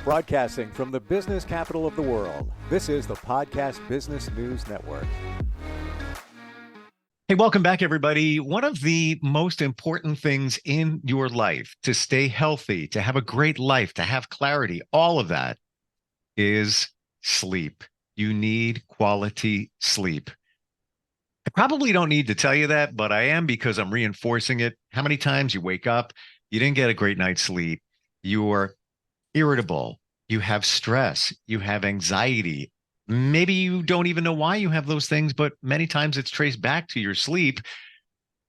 Broadcasting from the business capital of the world, this is the Podcast Business News Network. Hey, welcome back, everybody. One of the most important things in your life to stay healthy, to have a great life, to have clarity, all of that is sleep. You need quality sleep. I probably don't need to tell you that, but I am because I'm reinforcing it. How many times you wake up, you didn't get a great night's sleep, you're irritable, you have stress, you have anxiety. Maybe you don't even know why you have those things, but many times it's traced back to your sleep.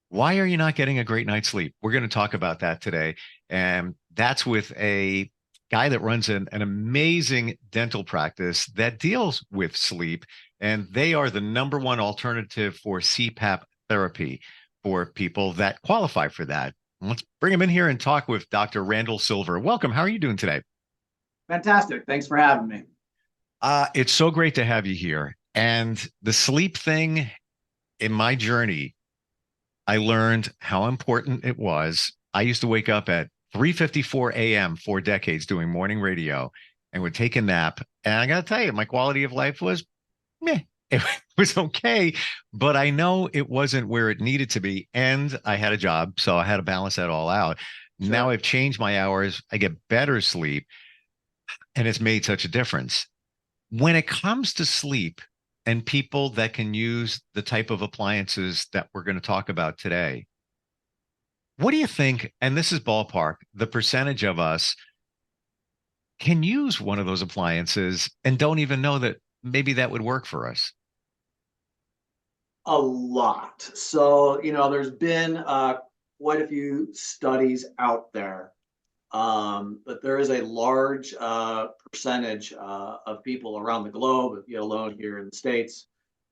Why are you not getting a great night's sleep? We're going to talk about that today. And that's with a guy that runs an amazing dental practice that deals with sleep. And they are the number one alternative for CPAP therapy for people that qualify for that. Let's bring him in here and talk with Dr. Randall Silver. Welcome. How are you doing today? Fantastic. Thanks for having me. It's so great to have you here. And the sleep thing in my journey, I learned how important it was. I used to wake up at 3:54 a.m. for decades doing morning radio and would take a nap. And I got to tell you, my quality of life was meh. It was okay, but I know it wasn't where it needed to be. And I had a job, so I had to balance that all out. Sure. Now I've changed my hours. I get better sleep, and it's made such a difference. When it comes to sleep and people that can use the type of appliances that we're going to talk about today, what do you think? And this is ballpark, the percentage of us can use one of those appliances and don't even know that maybe that would work for us? A lot. So, there's been quite a few studies out there, but there is a large percentage of people around the globe, yet alone here in the States,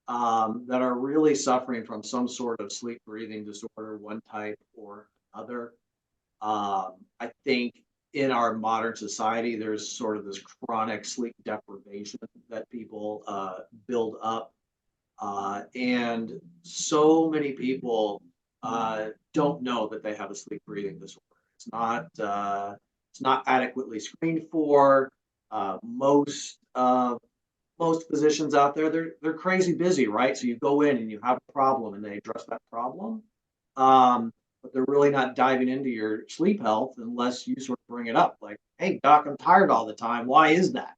that are really suffering from some sort of sleep breathing disorder, one type or other. I think in our modern society, there's sort of this chronic sleep deprivation that people build up. And so many people don't know that they have a sleep breathing disorder. It's not adequately screened for. Most physicians out there, they're crazy busy, right? So you go in and you have a problem and they address that problem. But they're really not diving into your sleep health unless you sort of bring it up. Like, hey, doc, I'm tired all the time. Why is that?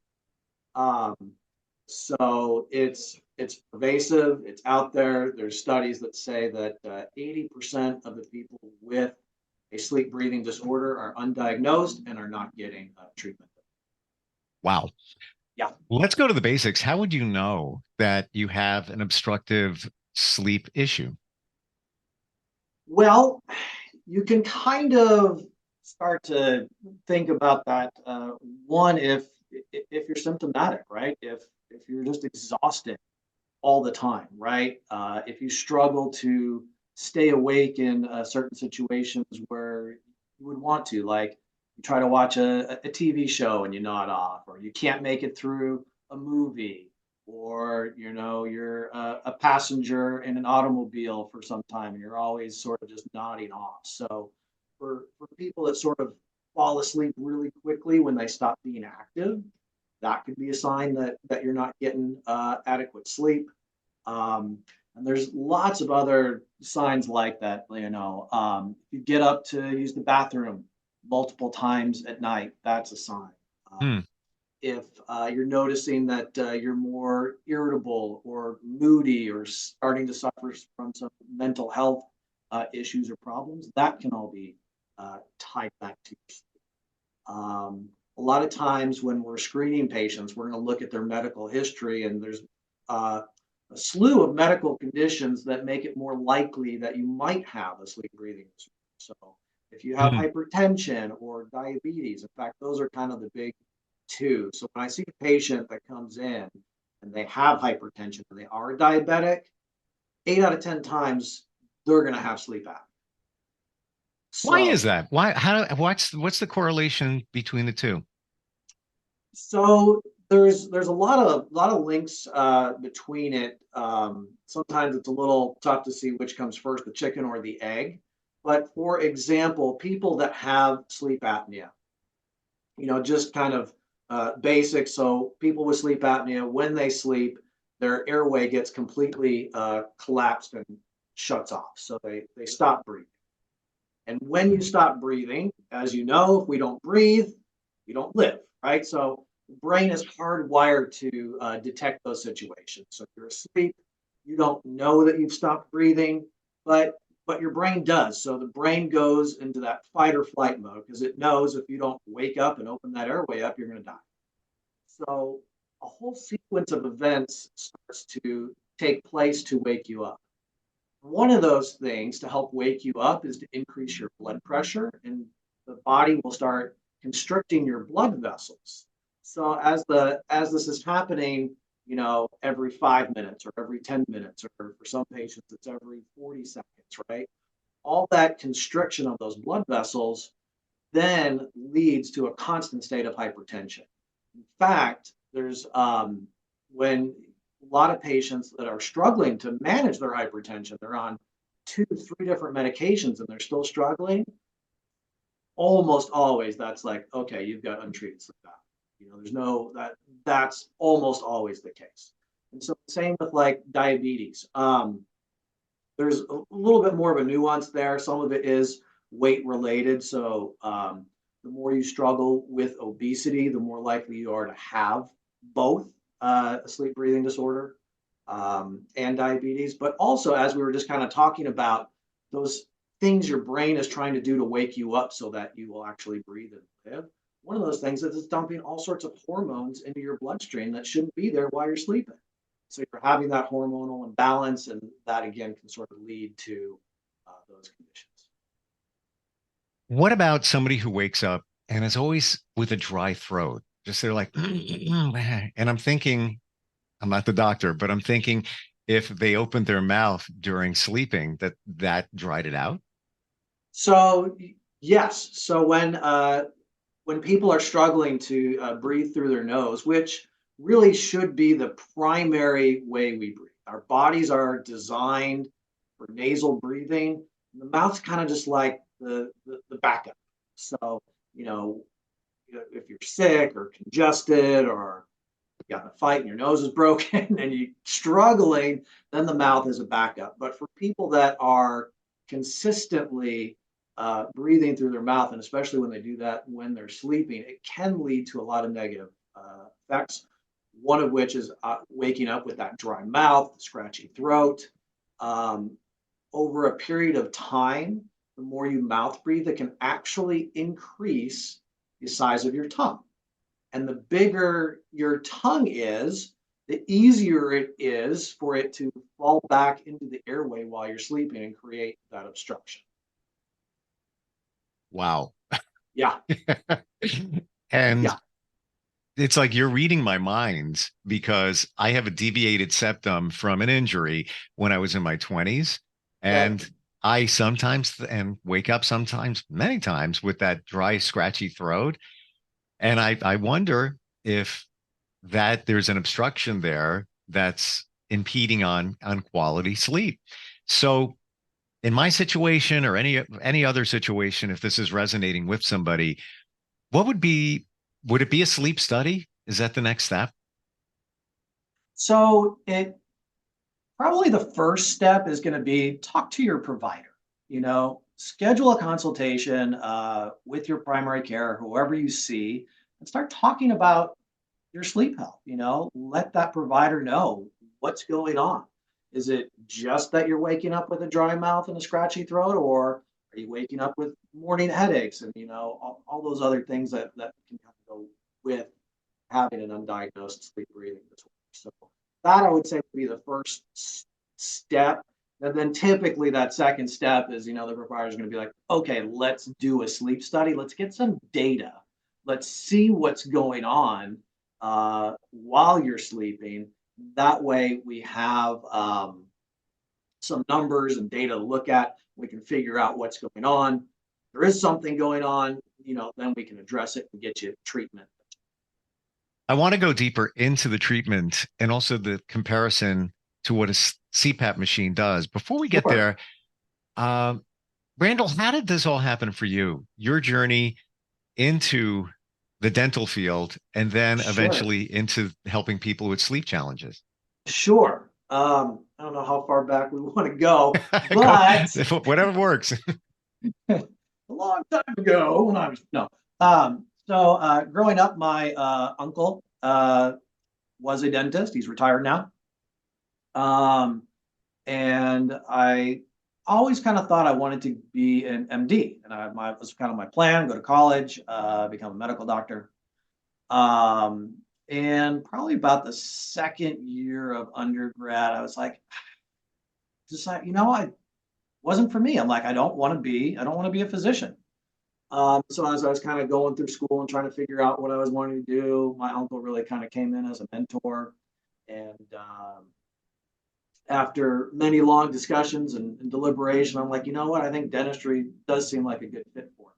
Um, so it's pervasive. It's out there. There's studies that say that 80% of the people with a sleep breathing disorder are undiagnosed and are not getting treatment. Wow. Yeah. Let's go to the basics. How would you know that you have an obstructive sleep issue? Well, you can kind of start to think about that. One, if you're symptomatic, right? If you're just exhausted all the time, right? If you struggle to stay awake in certain situations where you would want to, like you try to watch a TV show and you nod off, or you can't make it through a movie, or you're a passenger in an automobile for some time and you're always sort of just nodding off. So for people that sort of fall asleep really quickly when they stop being active, that could be a sign that you're not getting adequate sleep. And there's lots of other signs like that. If you get up to use the bathroom multiple times at night, that's a sign. Hmm. If you're noticing that you're more irritable or moody or starting to suffer from some mental health issues or problems, that can all be tied back to your sleep. A lot of times when we're screening patients, we're going to look at their medical history, and there's a slew of medical conditions that make it more likely that you might have a sleep breathing disorder. So if you have Hmm. hypertension or diabetes, in fact, those are kind of the big two. So when I see a patient that comes in and they have hypertension and they are diabetic, 8 out of 10 times they're going to have sleep apnea. Why is So that? What's the correlation between the two? So there's a lot of links between it. Sometimes it's a little tough to see which comes first, the chicken or the egg. But for example, people that have sleep apnea, just kind of basic. So people with sleep apnea, when they sleep, their airway gets completely collapsed and shuts off. So they stop breathing. And when you stop breathing, as you know, if we don't breathe, we don't live, right? So the brain is hardwired to detect those situations. So if you're asleep, you don't know that you've stopped breathing, but your brain does. So the brain goes into that fight or flight mode because it knows if you don't wake up and open that airway up, you're going to die. So a whole sequence of events starts to take place to wake you up. One of those things to help wake you up is to increase your blood pressure, and the body will start constricting your blood vessels. So as this is happening, every 5 minutes or every 10 minutes, or for some patients, it's every 40 seconds, right? All that constriction of those blood vessels then leads to a constant state of hypertension. In fact, there's when a lot of patients that are struggling to manage their hypertension, they're on 2, 3 different medications and they're still struggling. Almost always, that's like, okay, you've got untreated sleep apnea. There's no that's almost always the case. And so same with like diabetes. There's a little bit more of a nuance there. Some of it is weight related. So the more you struggle with obesity, the more likely you are to have both a sleep breathing disorder and diabetes. But also, as we were just kind of talking about, those things your brain is trying to do to wake you up so that you will actually breathe and live. One of those things is it's dumping all sorts of hormones into your bloodstream that shouldn't be there while you're sleeping. So you're having that hormonal imbalance, and that again can sort of lead to those conditions. What about somebody who wakes up and is always with a dry throat? Just they're like, and I'm thinking, I'm not the doctor, but I'm thinking if they opened their mouth during sleeping, that dried it out. So yes, so when people are struggling to breathe through their nose, which really should be the primary way we breathe. Our bodies are designed for nasal breathing. The mouth's kind of just like the backup. So, you know, if you're sick or congested or you got in a fight and your nose is broken and you're struggling, then the mouth is a backup. But for people that are consistently breathing through their mouth, and especially when they do that when they're sleeping, it can lead to a lot of negative effects. One of which is waking up with that dry mouth, scratchy throat. Um, Over a period of time, the more you mouth breathe, it can actually increase the size of your tongue. And the bigger your tongue is, the easier it is for it to fall back into the airway while you're sleeping and create that obstruction. Wow. Yeah, And yeah, it's like you're reading my mind because I have a deviated septum from an injury when I was in my 20s. okay. And I sometimes and wake up sometimes, many times with that dry, scratchy throat. And I wonder if that there's an obstruction there that's impeding on quality sleep. So in my situation or any other situation, if this is resonating with somebody, what would it be a sleep study? Is that the next step? So it probably the first step is going to be talk to your provider. Schedule a consultation with your primary care, whoever you see, and start talking about your sleep health. Let that provider know what's going on. Is it just that you're waking up with a dry mouth and a scratchy throat, or are you waking up with morning headaches and all those other things that can kind of go with having an undiagnosed sleep breathing disorder? So that I would say would be the first step. And then typically that second step is, the provider is going to be like, okay, let's do a sleep study. Let's get some data. Let's see what's going on while you're sleeping. That way we have some numbers and data to look at. We can figure out what's going on. If there is something going on, then we can address it and get you treatment. I want to go deeper into the treatment and also the comparison to what a CPAP machine does. Before we get Sure. there, Randall, how did this all happen for you? Your journey into the dental field and then Sure. eventually into helping people with sleep challenges? Sure. I don't know how far back we want to go, Go, but whatever works. a long time ago when I was no. Growing up, my uncle was a dentist. He's retired now. Um, and I always kind of thought I wanted to be an MD, and was kind of my plan: go to college, become a medical doctor. Um, and probably about the second year of undergrad, I was like, just like, I wasn't for me. I'm like, I don't want to be a physician. So as I was kind of going through school and trying to figure out what I was wanting to do, my uncle really kind of came in as a mentor. And after many long discussions and deliberation, I'm like, you know what? I think dentistry does seem like a good fit for it.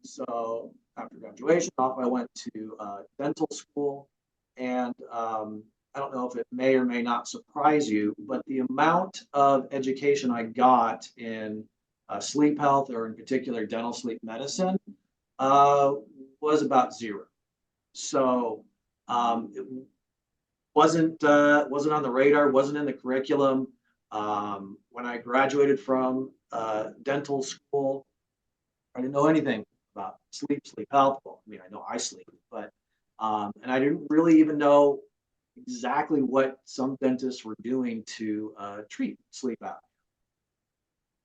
So after graduation, off I went to dental school, and I don't know if it may or may not surprise you, but the amount of education I got in sleep health, or in particular dental sleep medicine, uh, was about zero. So it wasn't on the radar, wasn't in the curriculum. When I graduated from dental school, I didn't know anything about sleep health. Well, I mean, I know I sleep, but and I didn't really even know exactly what some dentists were doing to treat sleep apnea.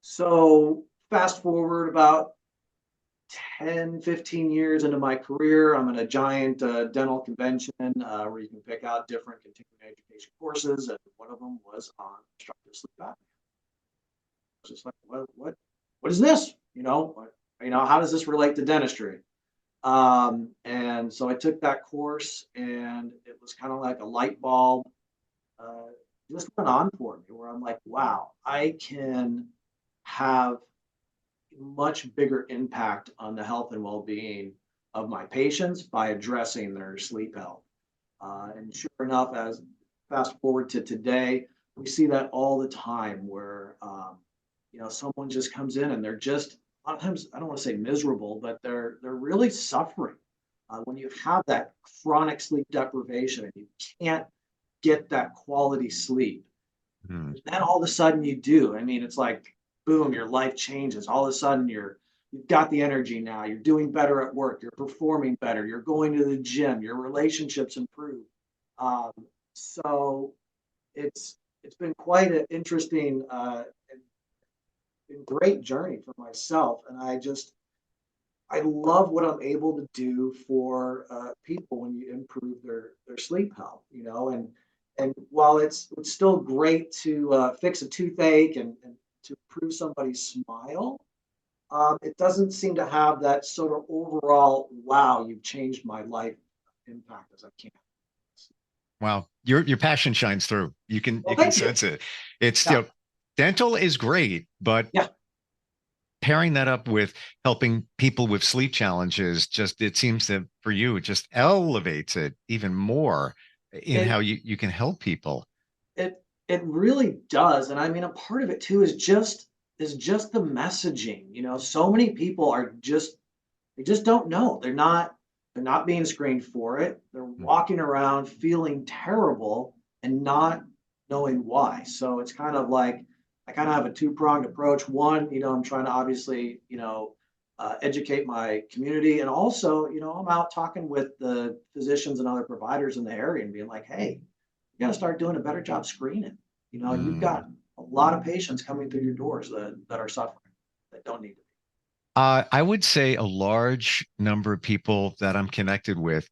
So fast forward about 10, 15 years into my career, I'm in a giant dental convention where you can pick out different continuing education courses, and one of them was on obstructive sleep apnea. I was just like, what is this? How does this relate to dentistry? And so I took that course, and it was kind of like a light bulb uh, just went on for me, where I'm like, wow, I can have much bigger impact on the health and well-being of my patients by addressing their sleep health. And sure enough, as fast forward to today, we see that all the time where someone just comes in and they're just a lot of times, I don't want to say miserable, but they're really suffering. When you have that chronic sleep deprivation and you can't get that quality sleep, Hmm. then all of a sudden you do. I mean, it's like boom, your life changes. All of a sudden you've got the energy now. You're doing better at work. You're performing better. You're going to the gym. Your relationships improve. Um, so it's been quite an interesting and great journey for myself, and I love what I'm able to do for people when you improve their sleep health. And while it's still great to fix a toothache and to improve somebody's smile, it doesn't seem to have that sort of overall wow, you've changed my life impact as I can. Wow, your passion shines through. You Well, can thank you. sense it. It's Yeah, dental is great, but yeah, pairing that up with helping people with sleep challenges, just it seems that for you, it just elevates it even more in how it you can help people. it really does, and I mean, a part of it too is just the messaging. So many people they just don't know. They're not being screened for it. They're walking around feeling terrible and not knowing why. So it's kind of like I kind of have a two-pronged approach. One, I'm trying to obviously, educate my community, and also, I'm out talking with the physicians and other providers in the area and being like, hey, you got to start doing a better job screening. You've Mm. got a lot of patients coming through your doors that are suffering that don't need to be. I would say a large number of people that I'm connected with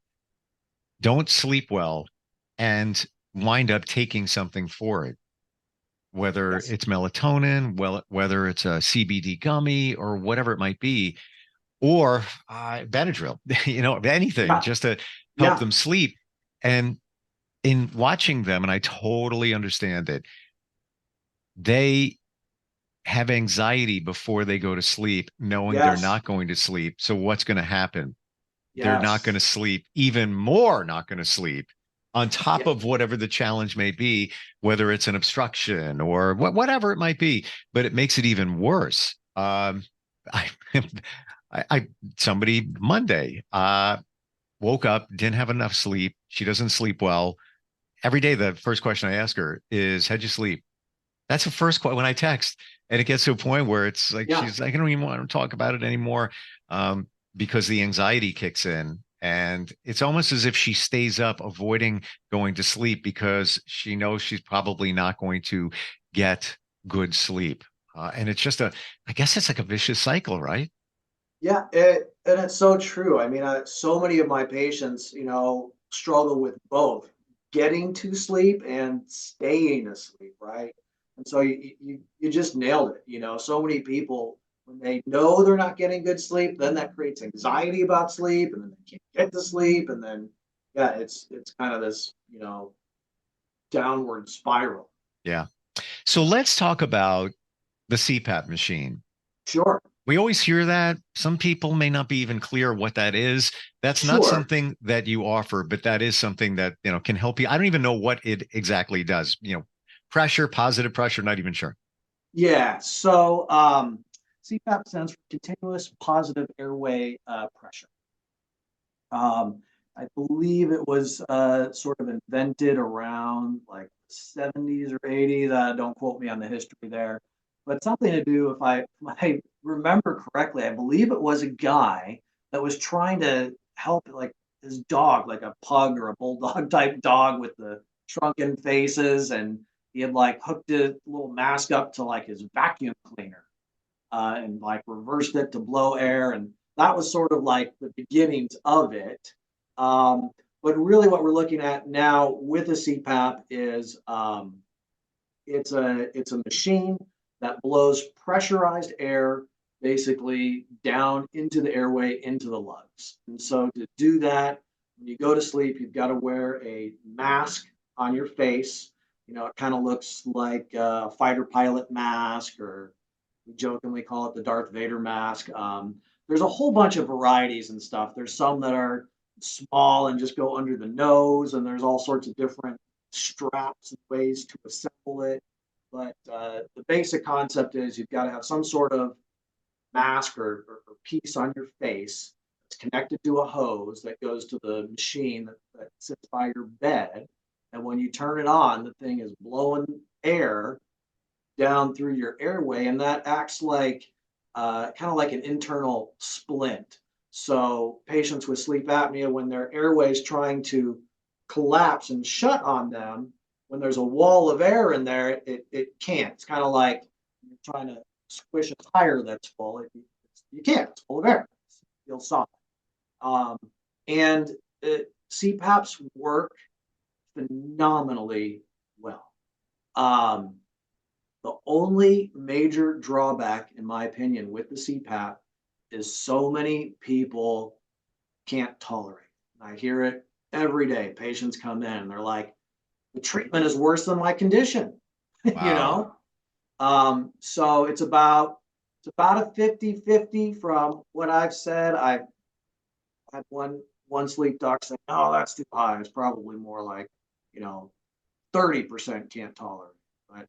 don't sleep well and wind up taking something for it, whether Yes. it's melatonin, well, whether it's a CBD gummy or whatever it might be, or Benadryl, anything Yeah. just to help Yeah. them sleep. And in watching them, and I totally understand it, they have anxiety before they go to sleep, knowing they're Yes. not going to sleep. So what's going to happen? They're not going to Yes. sleep, even more not going to sleep on top Yeah. of whatever the challenge may be, whether it's an obstruction or whatever it might be, but it makes it even worse. I, I somebody Monday woke up, didn't have enough sleep. She doesn't sleep well. Every day, the first question I ask her is, "How'd you sleep?" That's the first question when I text, and it gets to a point where it's like Yeah. she's like, "I don't even want to talk about it anymore," because the anxiety kicks in, and it's almost as if she stays up, avoiding going to sleep because she knows she's probably not going to get good sleep. And it's just I guess it's like a vicious cycle, right? Yeah, and it's so true. I mean, so many of my patients, struggle with both getting to sleep and staying asleep, right? And so you just nailed it. So many people, when they know they're not getting good sleep, then that creates anxiety about sleep, and then they can't get to sleep, and then yeah, it's kind of this, downward spiral. Yeah. So let's talk about the CPAP machine. Sure, We always hear that. Some people may not be even clear what that is. That's not sure. something that you offer, but that is something that, can help you. I don't even know what it exactly does. Pressure, positive pressure, not even sure. Yeah. So CPAP stands for continuous positive airway pressure. I believe it was sort of invented around like the 70s or 80s. Don't quote me on the history there, but something to do, if I remember correctly, I believe it was a guy that was trying to help like his dog, like a pug or a bulldog type dog with the shrunken faces, and he had like hooked a little mask up to like his vacuum cleaner and like reversed it to blow air. And that was sort of like the beginnings of it. Um, but really, what we're looking at now with a CPAP is it's a machine that blows pressurized air basically down into the airway into the lungs. And so to do that, when you go to sleep, you've got to wear a mask on your face. It kind of looks like a fighter pilot mask, or we jokingly call it the Darth Vader mask. There's a whole bunch of varieties and stuff. There's some that are small and just go under the nose, and there's all sorts of different straps and ways to assemble it. But the basic concept is you've got to have some sort of mask or piece on your face that's connected to a hose that goes to the machine that sits by your bed. And when you turn it on, the thing is blowing air down through your airway, and that acts like kind of like an internal splint. So patients with sleep apnea, when their airway is trying to collapse and shut on them, when there's a wall of air in there, it can't. It's kind of like you're trying to squish a tire that's full. You can't. It's full of air. It feels soft. Um, and CPAPs work phenomenally well. Um, the only major drawback, in my opinion, with the CPAP is so many people can't tolerate it. I hear it every day. Patients come in and they're like, the treatment is worse than my condition, you Wow. know? So it's about a 50-50 from what I've said. I've had one sleep doc say, "Oh, that's too high. It's probably more like, you know, 30% can't tolerate." But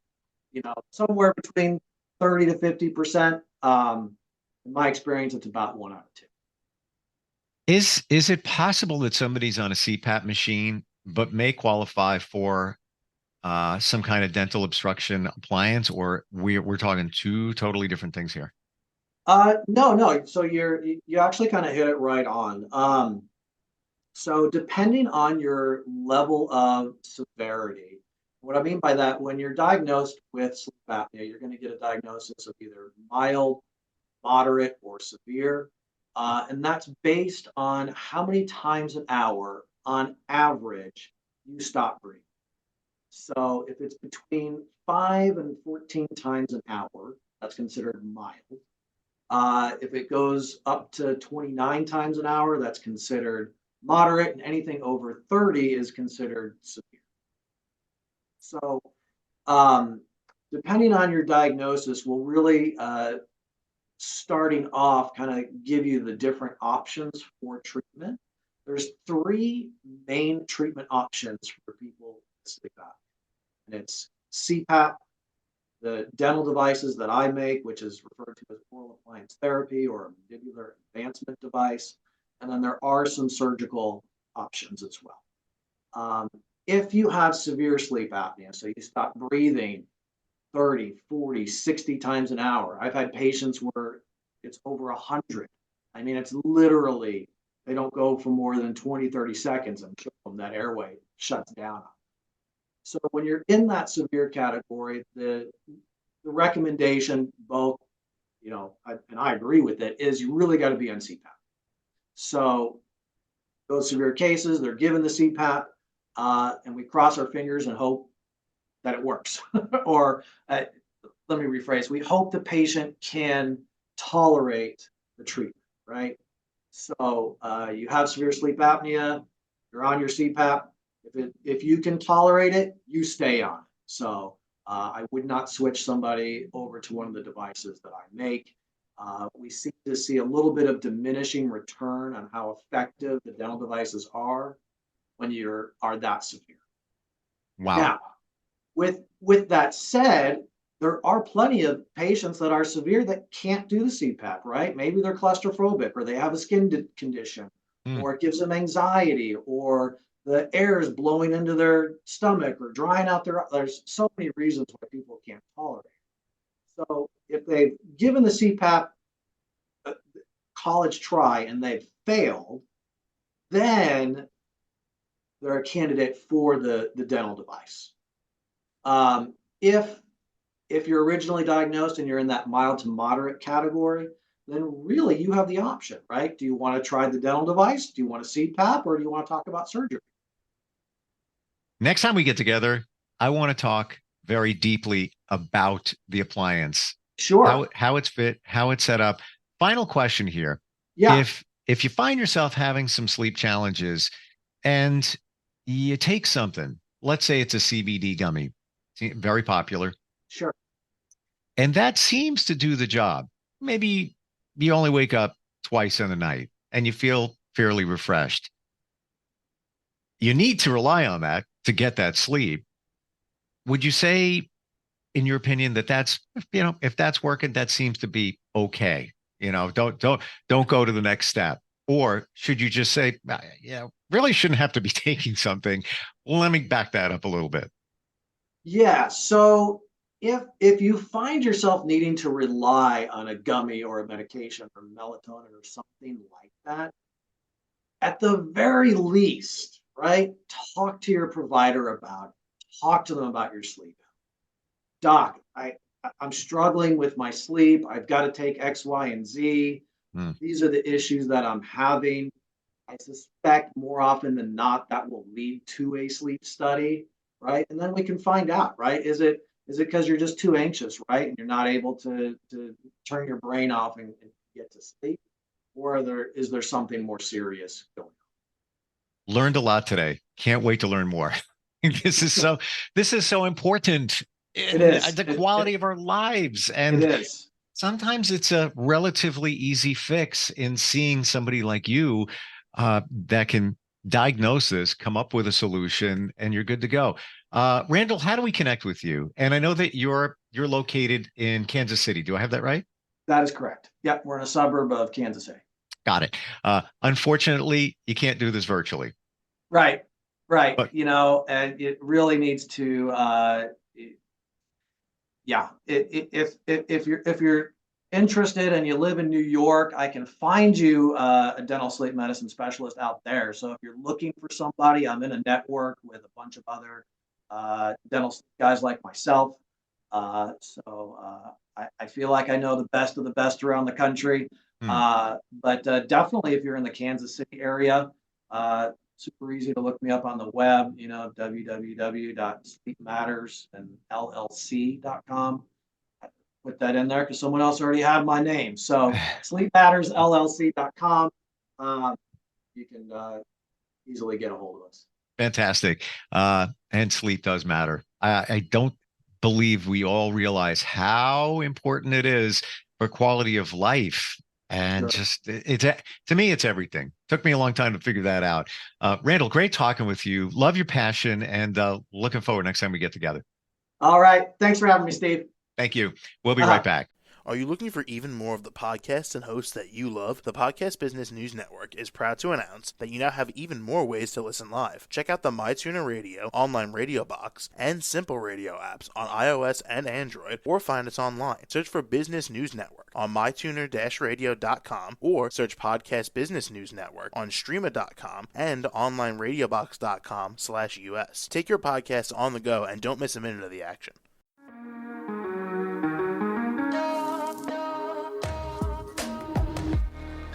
somewhere between 30 to 50%. In my experience, it's about 1 out of 2. Is it possible that somebody's on a CPAP machine but may qualify for some kind of dental obstruction appliance, or we're talking two totally different things here? No, no. So you actually kind of hit it right on. So depending on your level of severity, what I mean by that, when you're diagnosed with sleep apnea, you're going to get a diagnosis of either mild, moderate, or severe. And that's based on how many times an hour, on average, you stop breathing. So if it's between 5 and 14 times an hour, that's considered mild. If it goes up to 29 times an hour, that's considered moderate, and anything over 30 is considered severe. So, um, depending on your diagnosis, will really starting off kind of give you the different options for treatment. There's three main treatment options for people with sleep apnea, and it's CPAP, the dental devices that I make, which is referred to as oral appliance therapy or a mandibular advancement device. And then there are some surgical options as well. If you have severe sleep apnea, so you stop breathing 30, 40, 60 times an hour. I've had patients where it's over 100. I mean, it's literally, they don't go for more than 20, 30 seconds until that airway shuts down. So when you're in that severe category, the recommendation, both, and I agree with it, is you really got to be on CPAP. So those severe cases, they're given the CPAP, and we cross our fingers and hope that it works. Or let me rephrase, we hope the patient can tolerate the treatment, right? So you have severe sleep apnea, you're on your CPAP. If you can tolerate it, you stay on. So I would not switch somebody over to one of the devices that I make. We seem to see a little bit of diminishing return on how effective the dental devices are when you are that severe. Wow. Now, with that said, there are plenty of patients that are severe that can't do the CPAP, right? Maybe they're claustrophobic, or they have a skin condition, or it gives them anxiety, or the air is blowing into their stomach or drying out there's so many reasons why people can't tolerate it. So if they've given the CPAP college try and they've failed, then they're a candidate for the dental device. If you're originally diagnosed and you're in that mild to moderate category, then really you have the option, right? Do you want to try the dental device? Do you want a CPAP, or do you want to talk about surgery? Next time we get together, I want to talk very deeply about the appliance. Sure. How it's fit, how it's set up. Final question here. Yeah. If you find yourself having some sleep challenges and you take something, let's say it's a CBD gummy, very popular. Sure. And that seems to do the job. Maybe you only wake up twice in the night and you feel fairly refreshed. You need to rely on that to get that sleep. Would you say, in your opinion, that that's, if that's working, that seems to be okay? Don't go to the next step. Or should you just say, really shouldn't have to be taking something. Let me back that up a little bit. Yeah. So if you find yourself needing to rely on a gummy or a medication or melatonin or something like that, at the very least, right, talk to your provider about it. Talk to them about your sleep. Doc, I'm struggling with my sleep. I've got to take X, Y, and Z. These are the issues that I'm having. I suspect more often than not that will lead to a sleep study, right? And then we can find out, right? Is it because you're just too anxious, right? And you're not able to turn your brain off and get to sleep? Or is there something more serious going on? Learned a lot today. Can't wait to learn more. This is so important in the quality of our lives. And it is. Sometimes it's a relatively easy fix in seeing somebody like you that can diagnose this, come up with a solution, and you're good to go. Randall, how do we connect with you? And I know that you're located in Kansas City. Do I have that right? That is correct. Yep, we're in a suburb of Kansas City. Got it. Unfortunately, you can't do this virtually. Right. But, And it really needs to. If you're interested and you live in New York, I can find you a dental sleep medicine specialist out there. So if you're looking for somebody, I'm in a network with a bunch of other dental guys like myself. I feel like I know the best of the best around the country. But definitely, if you're in the Kansas City area, super easy to look me up on the web, www.sleepmattersandllc.com. Put that in there because someone else already had my name. So sleepmattersllc.com. You can easily get a hold of us. Fantastic. And sleep does matter. I don't believe we all realize how important it is for quality of life. And Sure. to me, it's everything. Took me a long time to figure that out. Randall, great talking with you. Love your passion, and looking forward next time we get together. All right. Thanks for having me, Steve. Thank you. We'll be right back. Are you looking for even more of the podcasts and hosts that you love? The Podcast Business News Network is proud to announce that you now have even more ways to listen live. Check out the MyTuner Radio, online radio box, and Simple Radio apps on iOS and Android, or find us online. Search for Business News Network on mytuner-radio.com, or search Podcast Business News Network on streama.com and onlineradiobox.com/US. Take your podcast on the go and don't miss a minute of the action.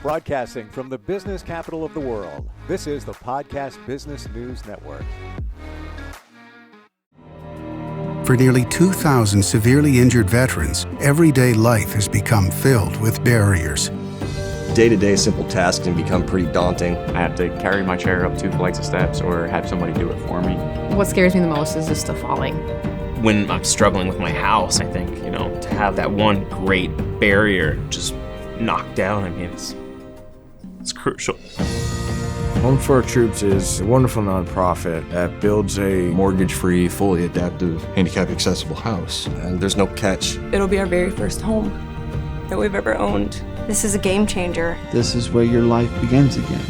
Broadcasting from the business capital of the world, this is the Podcast Business News Network. For nearly 2,000 severely injured veterans, everyday life has become filled with barriers. Day-to-day simple tasks can become pretty daunting. I have to carry my chair up 2 flights of steps or have somebody do it for me. What scares me the most is just the falling. When I'm struggling with my house, I think, to have that one great barrier just knocked down, it's crucial. Home for Our Troops is a wonderful nonprofit that builds a Mortgage-free, fully adaptive, handicap-accessible house. And there's no catch. It'll be our very first home that we've ever owned. This is a game changer. This is where your life begins again.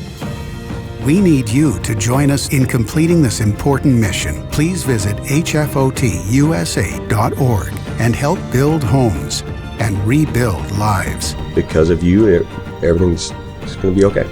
We need you to join us in completing this important mission. Please visit hfotusa.org and help build homes and rebuild lives. Because of you, everything's going to be okay.